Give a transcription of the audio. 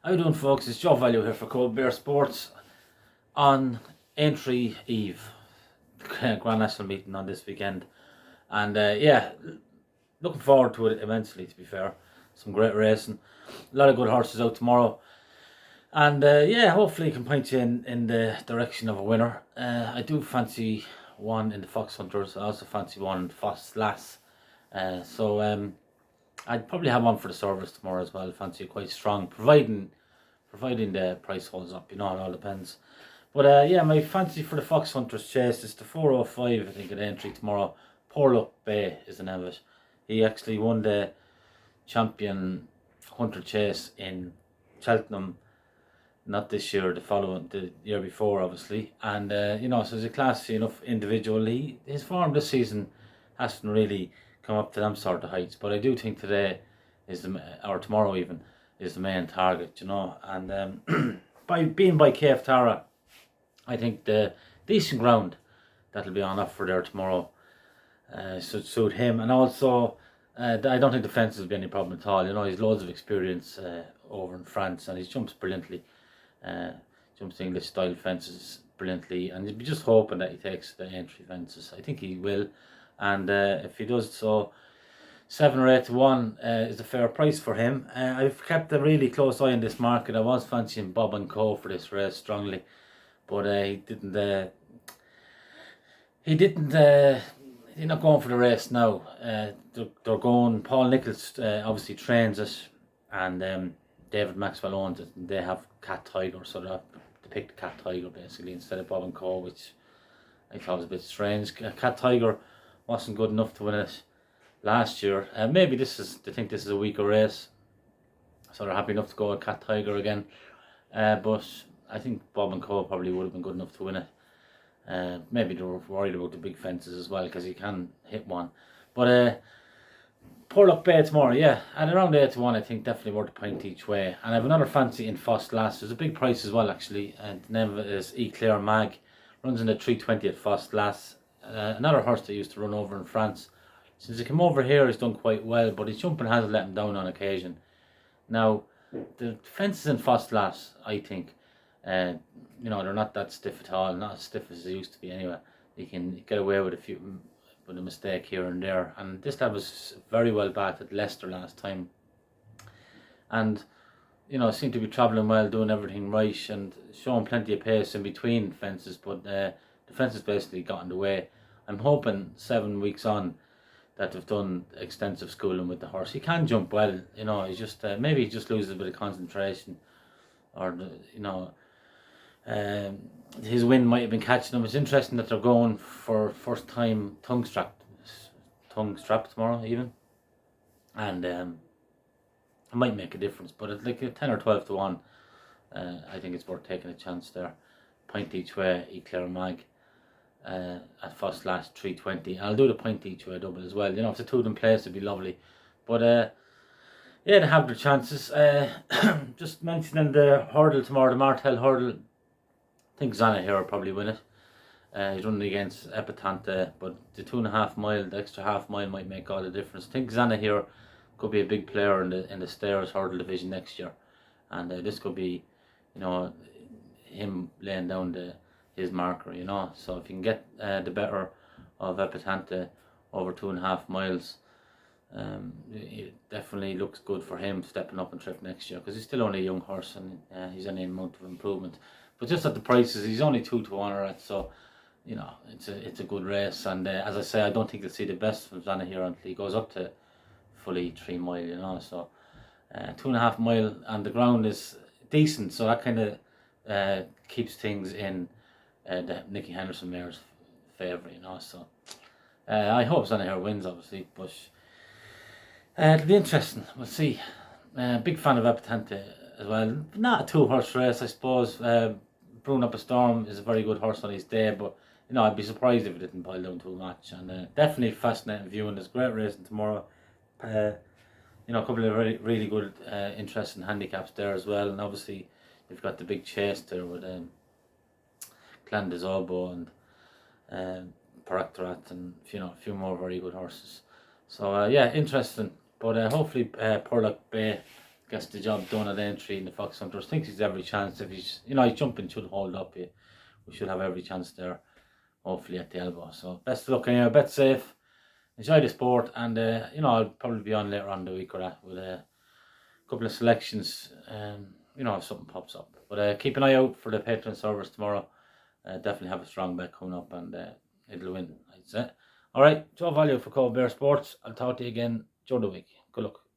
How you doing, folks? It's Joe Value here for Cold Bear Sports on Aintree Eve, Grand National meeting on this weekend. And looking forward to it immensely, to be fair. Some great racing, a lot of good horses out tomorrow. And hopefully can point you in the direction of a winner. I do fancy one in the Fox Hunters. I also fancy one in the Ffos Lass. I'd probably have one for the service tomorrow as well. Fancy it quite strong, providing the price holds up. It all depends. But my fancy for the Fox Hunters chase is the 405. I think at Aintree tomorrow. Porlock Bay is the name of it. He actually won the champion hunter chase in Cheltenham. Not this year, the year before, obviously. And so he's a classy enough individual. His form this season hasn't really come up to them sort of heights. But I do think today or tomorrow even, is the main target, And by Cave Tara, I think the decent ground that'll be on offer there tomorrow should suit him. And also, I don't think the fences will be any problem at all. He's loads of experience over in France, and he jumps brilliantly. Jumps the English style fences brilliantly, and you'd be just hoping that he takes the Aintree fences. I think he will, and if he does so, 7 or 8 to 1 is a fair price for him. I've kept a really close eye on this market. I was fancying Bob and Co for this race strongly, but he didn't. He's not going for the race now. They're going. Paul Nicholls obviously trains it, and David Maxwell owns it, and they have Cat Tiger, so they picked Cat Tiger basically instead of Bob and Co, which I thought was a bit strange. Cat Tiger wasn't good enough to win it last year. Maybe they think this is a weaker race, so they're happy enough to go with Cat Tiger again. But I think Bob and Co probably would have been good enough to win it. Maybe they were worried about the big fences as well, because he can hit one. But Porlock Bay tomorrow, at around 8 to 1, I think definitely worth a pint each way. And I have another fancy in Ffos Lass. There's a big price as well, actually, and the name of it is Éclair Mag. Runs in the 320 at Ffos Lass. Another horse that used to run over in France. Since he came over here, he's done quite well, but his jumping has let him down on occasion. Now, the fences in Ffos Lass, I think, they're not that stiff at all. Not as stiff as they used to be anyway. You can get away with a mistake here and there. And this lad was very well backed at Leicester last time. And, seemed to be travelling well, doing everything right, and showing plenty of pace in between fences. But the fences basically got in the way. I'm hoping 7 weeks on that they've done extensive schooling with the horse. He can jump well, he's just maybe he just loses a bit of concentration, or his wind might have been catching him. It's interesting that they're going for first time tongue strap tomorrow even, and it might make a difference. But it's like a 10 or 12 to 1. I think it's worth taking a chance there. Point each way, Éclair Mag. At Ffos Lass 320. I'll do the point each way double as well. If the two of them place, it'd be lovely. But they have their chances. Just mentioning the hurdle tomorrow, the Martel hurdle. I think Zana here will probably win it. He's running against Epatante, but the 2.5 mile, the extra half mile might make all the difference. I think Zana here could be a big player in the Stairs hurdle division next year, and this could be, him laying down his marker, So if you can get the better of Epatante over 2.5 miles, it definitely looks good for him stepping up and trip next year, because he's still only a young horse, and he's only a month of improvement. But just at the prices, he's only 2 to 1 at, so it's a good race. And as I say, I don't think you'll see the best from Zana here until he goes up to fully 3 mile, So 2.5 mile, and the ground is decent, so that kind of keeps things in the Nicky Henderson mare's favour, So I hope Zana here wins, obviously, but it'll be interesting. We'll see. Big fan of Epatante as well. Not a 2-horse race, I suppose. Brewing Up a Storm is a very good horse on his day, but I'd be surprised if it didn't pile down too much. And definitely fascinating viewing. There's great racing tomorrow. A couple of really good, interesting handicaps there as well. And obviously, you've got the big chase there with Clan des Obo and Paractorat, and a few more very good horses. So interesting. But hopefully Porlock Bay gets the job done at Aintree in the Fox Hunters. Thinks he's every chance. If he's, he's jumping should hold up. We should have every chance there. Hopefully at the elbow. So best of luck anyway. Bet safe. Enjoy the sport, and I'll probably be on later on the week or that with a couple of selections. If something pops up. But keep an eye out for the Patreon servers tomorrow. Definitely have a strong bet coming up, and it'll win, I'd say. All right, Joe Value for Cove Bear Sports. I'll talk to you again during the week. Good luck.